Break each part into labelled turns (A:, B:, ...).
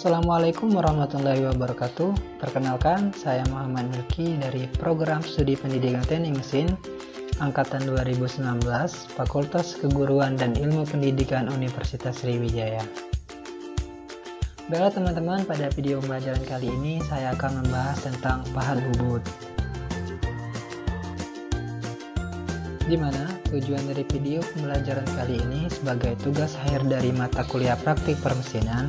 A: Assalamualaikum warahmatullahi wabarakatuh. Perkenalkan, saya Muhammad Milki dari Program Studi Pendidikan Teknik Mesin Angkatan 2019, Fakultas Keguruan dan Ilmu Pendidikan Universitas Sriwijaya. Baiklah teman-teman, pada video pembelajaran kali ini saya akan membahas tentang pahat bubut. Di mana tujuan dari video pembelajaran kali ini sebagai tugas akhir dari mata kuliah praktik permesinan,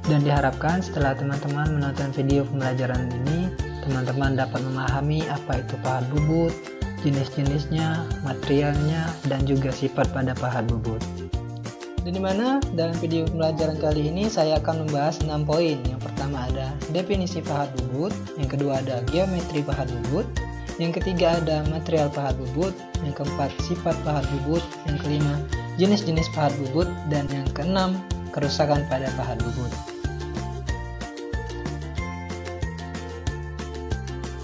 A: dan diharapkan setelah teman-teman menonton video pembelajaran ini, teman-teman dapat memahami apa itu pahat bubut, jenis-jenisnya, materialnya, dan juga sifat pada pahat bubut. Dan dimana dalam video pembelajaran kali ini saya akan membahas 6 poin. Yang pertama ada definisi pahat bubut, yang kedua ada geometri pahat bubut, yang ketiga ada material pahat bubut, yang keempat sifat pahat bubut, yang kelima jenis-jenis pahat bubut, dan yang keenam kerusakan pada pahat bubut.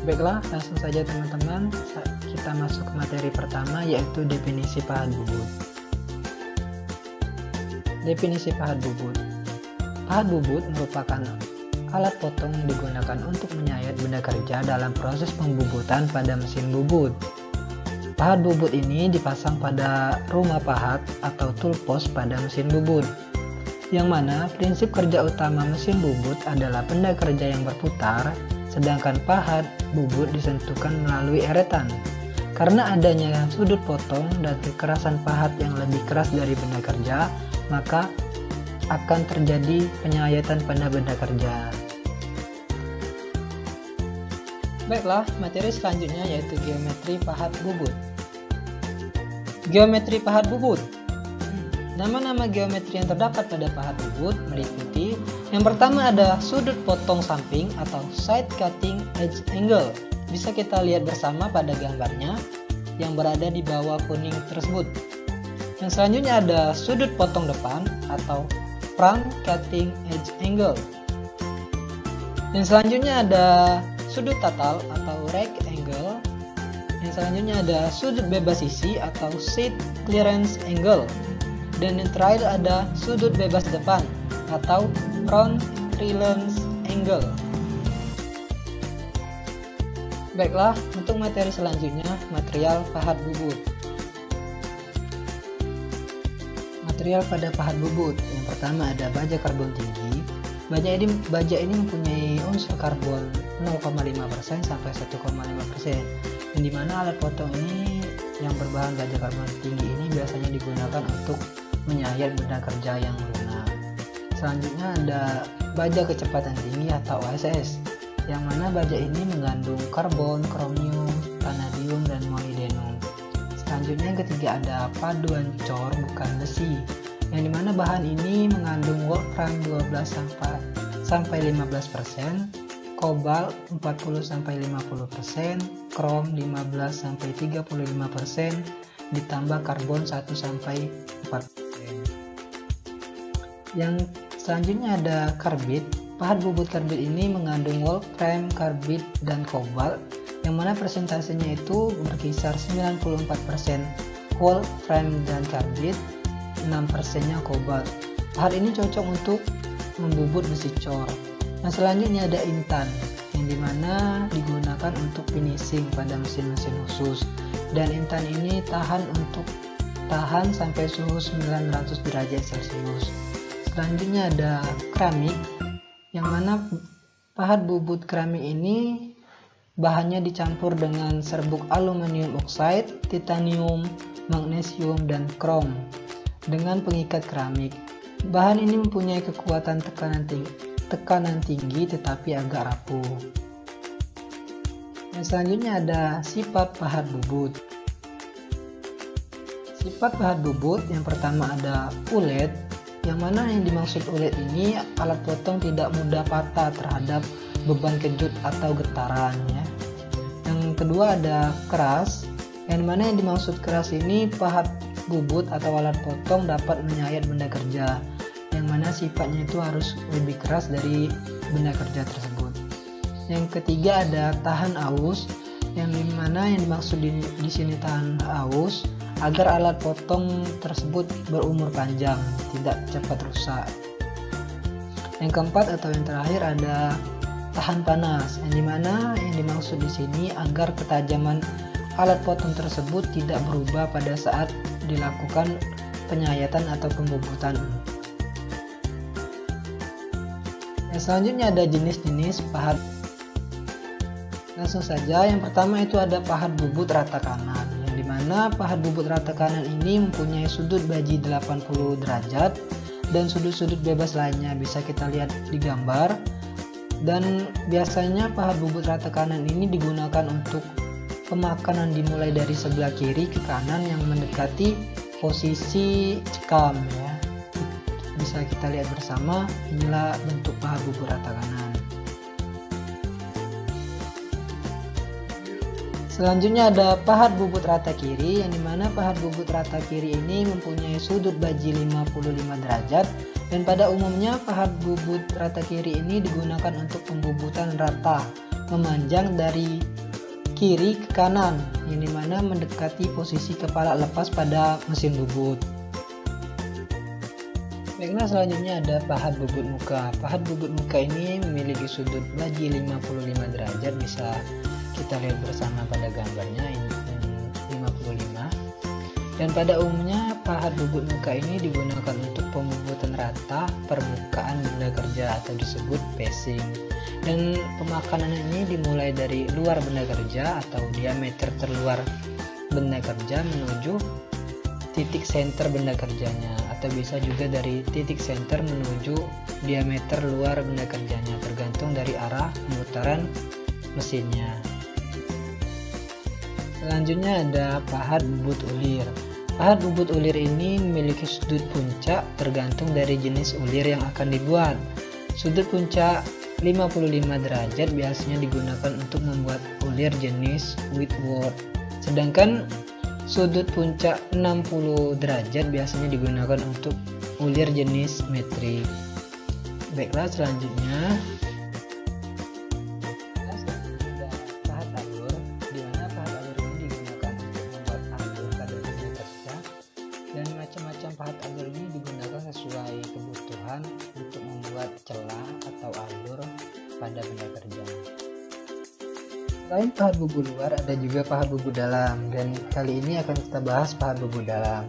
A: Baiklah, langsung saja teman-teman, kita masuk ke materi pertama, yaitu definisi pahat bubut. Definisi pahat bubut. Pahat bubut merupakan alat potong yang digunakan untuk menyayat benda kerja dalam proses pembubutan pada mesin bubut. Pahat bubut ini dipasang pada rumah pahat atau tool post pada mesin bubut, yang mana prinsip kerja utama mesin bubut adalah benda kerja yang berputar, sedangkan pahat bubut disentuhkan melalui eretan. Karena adanya sudut potong dan kekerasan pahat yang lebih keras dari benda kerja, maka akan terjadi penyayatan pada benda kerja. Baiklah, materi selanjutnya yaitu geometri pahat bubut. Geometri pahat bubut. Nama-nama geometri yang terdapat pada pahat bubut meliputi: yang pertama ada sudut potong samping atau side cutting edge angle. Bisa kita lihat bersama pada gambarnya yang berada di bawah kuning tersebut. Yang selanjutnya ada sudut potong depan atau front cutting edge angle. Yang selanjutnya ada sudut tatal atau right angle. Yang selanjutnya ada sudut bebas sisi atau side clearance angle. Dan yang terakhir ada sudut bebas depan atau front clearance angle. Baiklah, untuk materi selanjutnya, material pahat bubut. Material pada pahat bubut. Yang pertama ada baja karbon tinggi. Baja ini mempunyai unsur karbon 0,5% sampai 1,5%. Yang dimana alat potong ini yang berbahan baja karbon tinggi ini biasanya digunakan untuk menyayat benda kerja yang lunak. Selanjutnya ada baja kecepatan tinggi atau OSS, yang mana baja ini mengandung karbon, kromium, vanadium, dan molybdenum. Selanjutnya yang ketiga ada paduan cor bukan besi, yang dimana bahan ini mengandung wolfram 12-15%, kobalt 40-50%, krom 15-35%, ditambah karbon 1-4%. Yang selanjutnya ada karbid. Pahat bubut karbid ini mengandung wolfram, karbid, dan kobalt, yang mana persentasenya itu berkisar 94% wolfram dan karbid, 6%-nya kobalt. Pahat ini cocok untuk membubut besi cor. Nah, selanjutnya ada intan, yang dimana digunakan untuk finishing pada mesin-mesin khusus, dan intan ini tahan sampai suhu 900 derajat Celcius. Selanjutnya ada keramik, yang mana pahat bubut keramik ini bahannya dicampur dengan serbuk aluminium oxide, titanium, magnesium, dan krom dengan pengikat keramik. Bahan ini mempunyai kekuatan tekanan tinggi tetapi agak rapuh. Yang selanjutnya ada sifat pahat bubut. Sifat pahat bubut yang pertama ada ulet, yang mana yang dimaksud ulet ini alat potong tidak mudah patah terhadap beban kejut atau getaran ya. Yang kedua ada keras, yang mana yang dimaksud keras ini pahat bubut atau alat potong dapat menyayat benda kerja, yang mana sifatnya itu harus lebih keras dari benda kerja tersebut. Yang ketiga ada tahan aus, yang dimana yang dimaksud di sini tahan aus agar alat potong tersebut berumur panjang, tidak cepat rusak. Yang keempat atau yang terakhir ada tahan panas, yang dimana yang dimaksud di sini agar ketajaman alat potong tersebut tidak berubah pada saat dilakukan penyayatan atau pembubutan. Yang selanjutnya ada jenis-jenis pahat. Langsung saja, yang pertama itu ada pahat bubut rata kanan, yang dimana pahat bubut rata kanan ini mempunyai sudut baji 80 derajat dan sudut-sudut bebas lainnya, bisa kita lihat di gambar. Dan biasanya pahat bubut rata kanan ini digunakan untuk pemakanan dimulai dari sebelah kiri ke kanan yang mendekati posisi cekam ya. Bisa kita lihat bersama, inilah bentuk pahat bubut rata kanan. Selanjutnya ada pahat bubut rata kiri, yang dimana pahat bubut rata kiri ini mempunyai sudut baji 55 derajat. Dan pada umumnya pahat bubut rata kiri ini digunakan untuk pembubutan rata memanjang dari kiri ke kanan, yang dimana mendekati posisi kepala lepas pada mesin bubut. Baiklah, selanjutnya ada pahat bubut muka. Pahat bubut muka ini memiliki sudut baji 55 derajat, bisa kita lihat bersama pada gambarnya ini 55. Dan pada umumnya pahat bubut muka ini digunakan untuk pembubutan rata permukaan benda kerja atau disebut facing. Dan pemakanan ini dimulai dari luar benda kerja atau diameter terluar benda kerja menuju titik senter benda kerjanya, atau bisa juga dari titik senter menuju diameter luar benda kerjanya, tergantung dari arah pemutaran mesinnya. Selanjutnya ada pahat bubut ulir. Pahat bubut ulir ini memiliki sudut puncak tergantung dari jenis ulir yang akan dibuat. Sudut puncak 55 derajat biasanya digunakan untuk membuat ulir jenis Whitworth. Sedangkan sudut puncak 60 derajat biasanya digunakan untuk ulir jenis metrik. Baiklah, selanjutnya pahat alur, di mana pahat alur ini digunakan untuk membuat alur pada benda kerja, dan macam-macam pahat alur ini digunakan sesuai kebutuhan untuk membuat celah atau alur pada benda kerja. Selain pahat bubut luar, ada juga pahat bubut dalam, dan kali ini akan kita bahas pahat bubut dalam.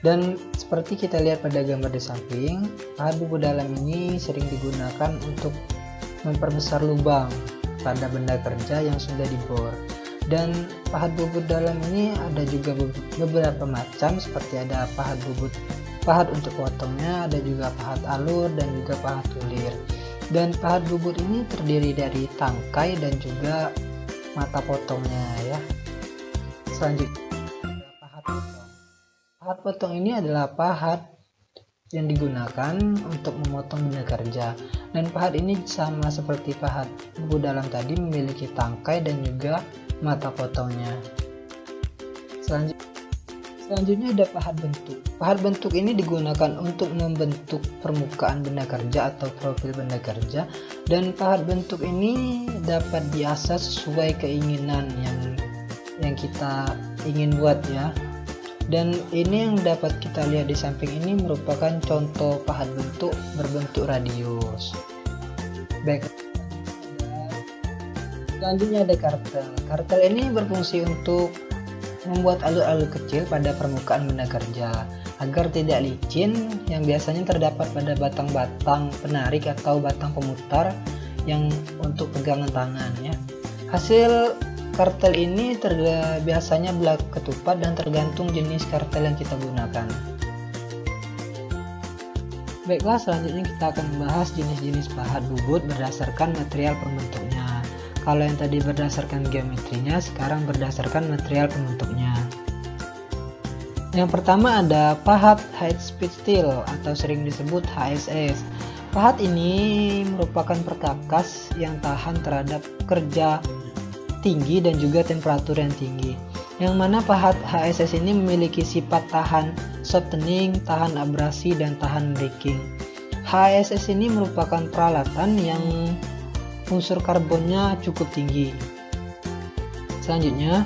A: Dan seperti kita lihat pada gambar di samping, pahat bubut dalam ini sering digunakan untuk memperbesar lubang pada benda kerja yang sudah dibor. Dan pahat bubut dalam ini ada juga beberapa macam, seperti ada pahat untuk potongnya, ada juga pahat alur dan juga pahat ulir. Dan pahat bubut ini terdiri dari tangkai dan juga mata potongnya ya. Selanjutnya pahat potong. Pahat potong ini adalah pahat yang digunakan untuk memotong benda kerja, dan pahat ini sama seperti pahat bubut dalam tadi, memiliki tangkai dan juga mata potongnya. Selanjutnya ada pahat bentuk. Pahat bentuk ini digunakan untuk membentuk permukaan benda kerja atau profil benda kerja, dan pahat bentuk ini dapat diasah sesuai keinginan yang kita ingin buat ya. Dan ini yang dapat kita lihat di samping ini merupakan contoh pahat bentuk berbentuk radius. Baik. Selanjutnya ada kartel. Kartel ini berfungsi untuk membuat alur-alur kecil pada permukaan benda kerja agar tidak licin, yang biasanya terdapat pada batang-batang penarik atau batang pemutar yang untuk pegangan tangan ya. Hasil kartel ini biasanya belak ketupat dan tergantung jenis kartel yang kita gunakan. Baiklah, selanjutnya kita akan membahas jenis-jenis pahat bubut berdasarkan material pembentuknya. Kalau yang tadi berdasarkan geometrinya, sekarang berdasarkan material pembentuknya. Yang pertama ada pahat high speed steel atau sering disebut HSS. Pahat ini merupakan perkakas yang tahan terhadap kerja tinggi dan juga temperatur yang tinggi, yang mana pahat HSS ini memiliki sifat tahan softening, tahan abrasi, dan tahan breaking. HSS ini merupakan peralatan yang unsur karbonnya cukup tinggi. Selanjutnya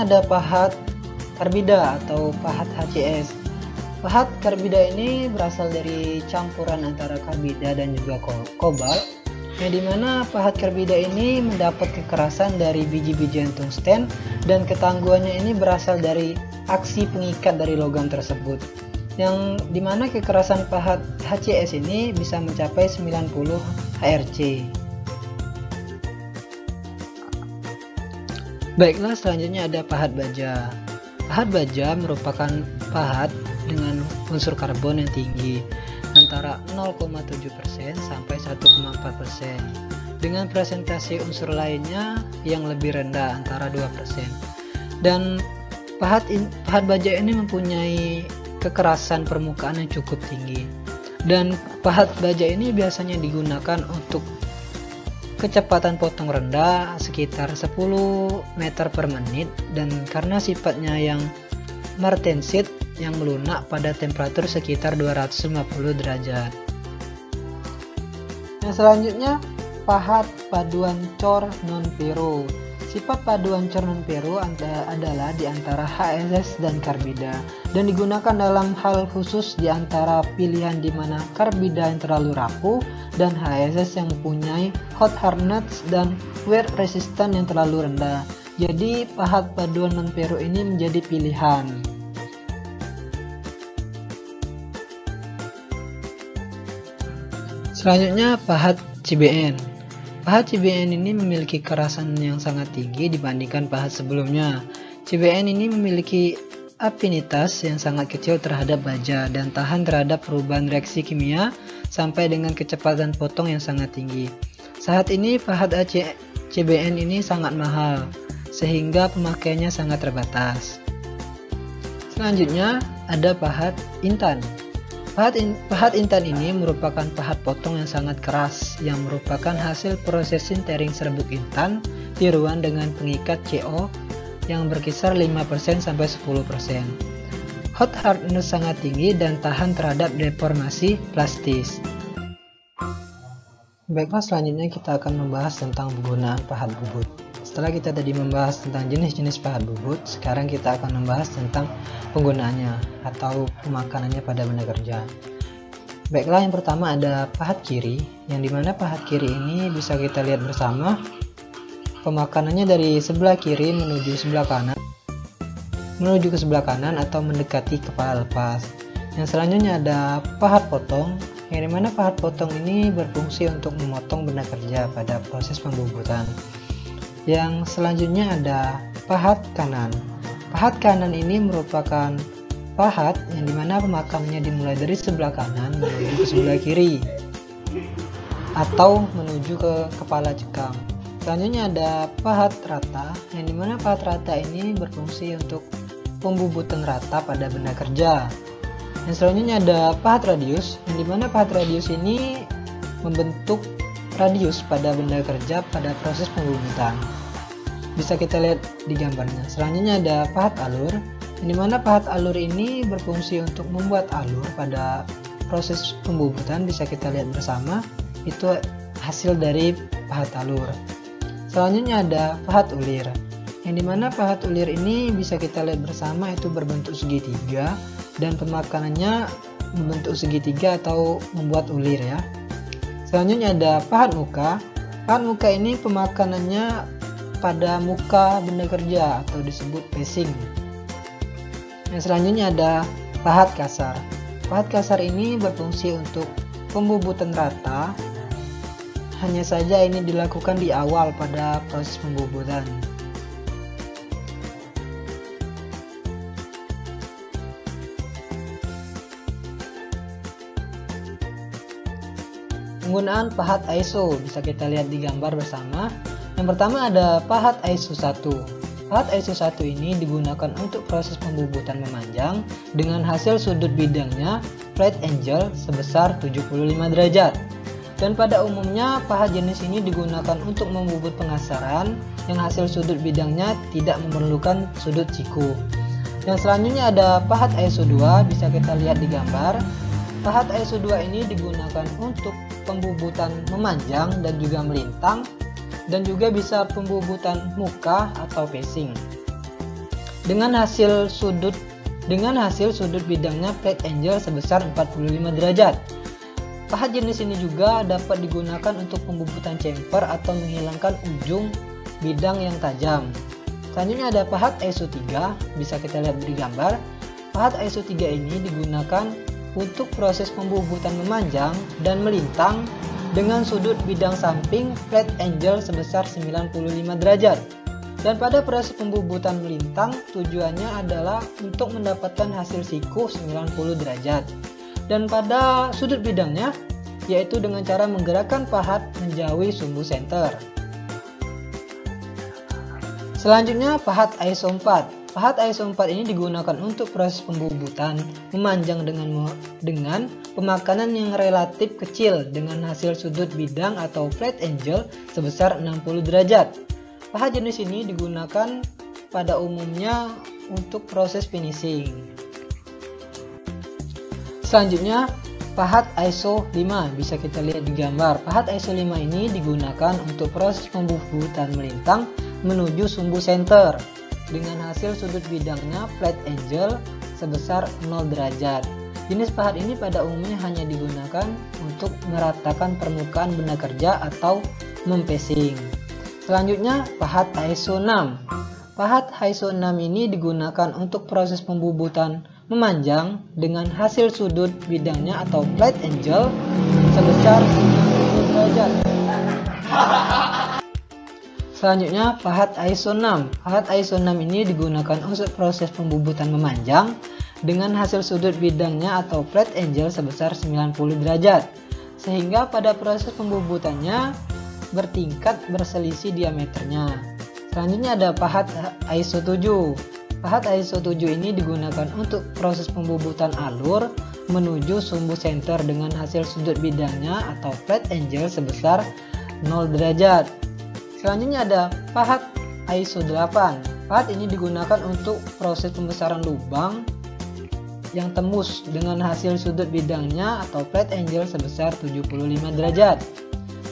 A: ada pahat karbida atau pahat HCS. Pahat karbida ini berasal dari campuran antara karbida dan juga kobalt, yang dimana pahat karbida ini mendapat kekerasan dari biji-bijian tungsten dan ketangguhannya ini berasal dari aksi pengikat dari logam tersebut, yang dimana kekerasan pahat HCS ini bisa mencapai 90 HRC. Baiklah, selanjutnya ada pahat baja. Pahat baja merupakan pahat dengan unsur karbon yang tinggi antara 0,7% sampai 1,4%, dengan presentasi unsur lainnya yang lebih rendah antara 2%. Dan pahat baja ini mempunyai kekerasan permukaan yang cukup tinggi, dan pahat baja ini biasanya digunakan untuk kecepatan potong rendah sekitar 10 meter per menit, dan karena sifatnya yang martensit yang melunak pada temperatur sekitar 250 derajat. Yang selanjutnya pahat paduan Cor non-ferro. Sifat paduan Cor non-ferro adalah di antara HSS dan karbida, dan digunakan dalam hal khusus di antara pilihan di mana karbida yang terlalu rapuh dan HSS yang mempunyai hot hardness dan wear resistance yang terlalu rendah. Jadi pahat paduan non-ferro ini menjadi pilihan. Selanjutnya pahat CBN. Pahat CBN ini memiliki kekerasan yang sangat tinggi dibandingkan pahat sebelumnya. CBN ini memiliki afinitas yang sangat kecil terhadap baja dan tahan terhadap perubahan reaksi kimia sampai dengan kecepatan potong yang sangat tinggi. Saat ini pahat CBN ini sangat mahal sehingga pemakaiannya sangat terbatas. Selanjutnya ada pahat intan. Pahat intan ini merupakan pahat potong yang sangat keras yang merupakan hasil proses sintering serbuk intan tiruan dengan pengikat CO yang berkisar 5% sampai 10%. Hot hardness sangat tinggi dan tahan terhadap deformasi plastis. Baiklah, selanjutnya kita akan membahas tentang penggunaan pahat bubut. Setelah kita tadi membahas tentang jenis-jenis pahat bubut, sekarang kita akan membahas tentang penggunaannya atau pemakanannya pada benda kerja. Baiklah, yang pertama ada pahat kiri, yang dimana pahat kiri ini bisa kita lihat bersama pemakanannya dari sebelah kiri menuju ke sebelah kanan atau mendekati kepala lepas. Yang selanjutnya ada pahat potong, yang dimana pahat potong ini berfungsi untuk memotong benda kerja pada proses pembubutan. Yang selanjutnya ada pahat kanan. Pahat kanan ini merupakan pahat yang dimana pemakamannya dimulai dari sebelah kanan menuju ke sebelah kiri atau menuju ke kepala cekam. Selanjutnya ada pahat rata, yang dimana pahat rata ini berfungsi untuk pembubutan rata pada benda kerja. Yang selanjutnya ada pahat radius, yang dimana pahat radius ini membentuk radius pada benda kerja pada proses pembubutan. Bisa kita lihat di gambarnya. Selanjutnya ada pahat alur, yang dimana pahat alur ini berfungsi untuk membuat alur pada proses pembubutan. Bisa kita lihat bersama, itu hasil dari pahat alur. Selanjutnya ada pahat ulir, yang dimana pahat ulir ini bisa kita lihat bersama itu berbentuk segitiga dan pemakanannya membentuk segitiga atau membuat ulir ya. Selanjutnya ada pahat muka. Pahat muka ini pemakanannya pada muka benda kerja atau disebut facing. Yang selanjutnya ada pahat kasar. Pahat kasar ini berfungsi untuk pembubutan rata. Hanya saja ini dilakukan di awal pada proses pembubutan. Penggunaan pahat ISO bisa kita lihat di gambar bersama. Yang pertama ada pahat ISO 1. Pahat ISO 1 ini digunakan untuk proses pembubutan memanjang dengan hasil sudut bidangnya right angle sebesar 75 derajat. Dan pada umumnya pahat jenis ini digunakan untuk membubut pengasaran yang hasil sudut bidangnya tidak memerlukan sudut siku. Yang selanjutnya ada pahat ISO 2, bisa kita lihat di gambar. Pahat ISO 2 ini digunakan untuk pembubutan memanjang dan juga melintang, dan juga bisa pembubutan muka atau facing. Dengan hasil sudut dengan hasil sudut bidangnya flat angle sebesar 45 derajat. Pahat jenis ini juga dapat digunakan untuk pembubutan chamfer atau menghilangkan ujung bidang yang tajam. Selanjutnya ada pahat ISO 3, bisa kita lihat di gambar. Pahat ISO 3 ini digunakan untuk proses pembubutan memanjang dan melintang dengan sudut bidang samping flat angle sebesar 95 derajat. Dan pada proses pembubutan melintang tujuannya adalah untuk mendapatkan hasil siku 90 derajat. Dan pada sudut bidangnya yaitu dengan cara menggerakkan pahat menjauhi sumbu senter. Selanjutnya pahat ISO 4. Pahat ISO 4 ini digunakan untuk proses pembubutan memanjang dengan pemakanan yang relatif kecil dengan hasil sudut bidang atau flat angle sebesar 60 derajat. Pahat jenis ini digunakan pada umumnya untuk proses finishing. Selanjutnya pahat ISO 5, bisa kita lihat di gambar. Pahat ISO 5 ini digunakan untuk proses pembubutan melintang menuju sumbu senter dengan hasil sudut bidangnya flat angle sebesar 0 derajat. Jenis pahat ini pada umumnya hanya digunakan untuk meratakan permukaan benda kerja atau mempacing. Selanjutnya pahat ISO 6. Pahat ISO 6 ini digunakan untuk proses pembubutan memanjang dengan hasil sudut bidangnya atau flat angle sebesar 90 derajat. Selanjutnya pahat ISO 6. Pahat ISO 6 ini digunakan untuk proses pembubutan memanjang dengan hasil sudut bidangnya atau flat angle sebesar 90 derajat. Sehingga pada proses pembubutannya bertingkat berselisih diameternya. Selanjutnya ada pahat ISO 7. Pahat ISO 7 ini digunakan untuk proses pembubutan alur menuju sumbu senter dengan hasil sudut bidangnya atau flat angle sebesar 0 derajat. Selanjutnya ada pahat ISO 8. Pahat ini digunakan untuk proses pembesaran lubang yang tembus dengan hasil sudut bidangnya atau flat angle sebesar 75 derajat.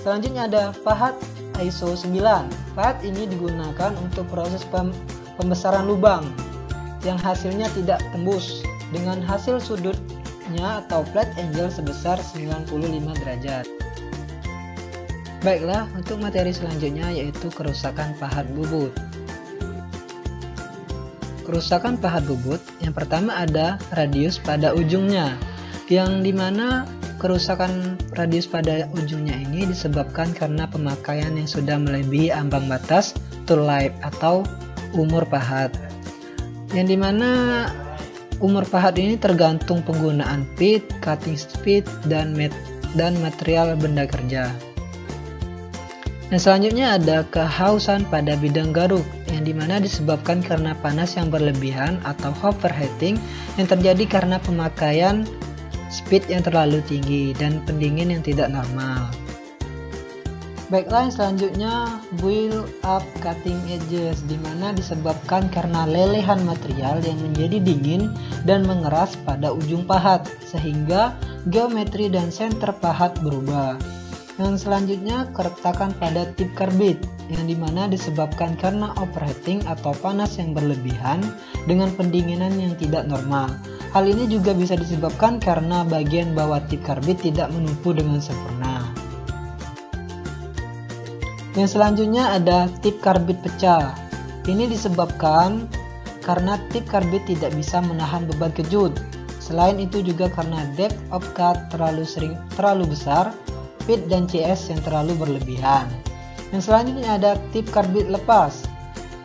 A: Selanjutnya ada pahat ISO 9. Pahat ini digunakan untuk proses pembesaran lubang yang hasilnya tidak tembus dengan hasil sudutnya atau flat angle sebesar 95 derajat. Baiklah, untuk materi selanjutnya yaitu kerusakan pahat bubut. Kerusakan pahat bubut yang pertama ada radius pada ujungnya, yang dimana kerusakan radius pada ujungnya ini disebabkan karena pemakaian yang sudah melebihi ambang batas tool life atau umur pahat, yang dimana umur pahat ini tergantung penggunaan pit, cutting speed, dan material benda kerja. Dan selanjutnya ada kehausan pada bidang garuk, yang dimana disebabkan karena panas yang berlebihan atau overheating yang terjadi karena pemakaian speed yang terlalu tinggi dan pendingin yang tidak normal. Baiklah, yang selanjutnya build up cutting edges, dimana disebabkan karena lelehan material yang menjadi dingin dan mengeras pada ujung pahat sehingga geometri dan center pahat berubah. Yang selanjutnya keretakan pada tip karbit, yang dimana disebabkan karena overheating atau panas yang berlebihan dengan pendinginan yang tidak normal. Hal ini juga bisa disebabkan karena bagian bawah tip karbit tidak menumpu dengan sempurna. Yang selanjutnya ada tip karbit pecah. Ini disebabkan karena tip karbit tidak bisa menahan beban kejut. Selain itu juga karena depth of cut terlalu besar, pit dan CS yang terlalu berlebihan. Yang selanjutnya ada tip karbit lepas.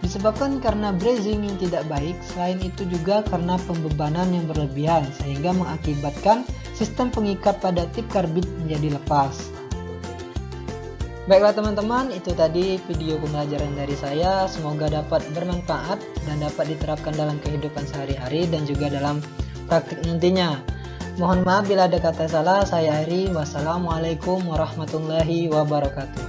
A: Disebabkan karena brazing yang tidak baik, selain itu juga karena pembebanan yang berlebihan sehingga mengakibatkan sistem pengikat pada tip karbit menjadi lepas. Baiklah teman-teman, itu tadi video pembelajaran dari saya. Semoga dapat bermanfaat dan dapat diterapkan dalam kehidupan sehari-hari dan juga dalam praktik nantinya. Mohon maaf bila ada kata salah. Saya Ari. Wassalamualaikum warahmatullahi wabarakatuh.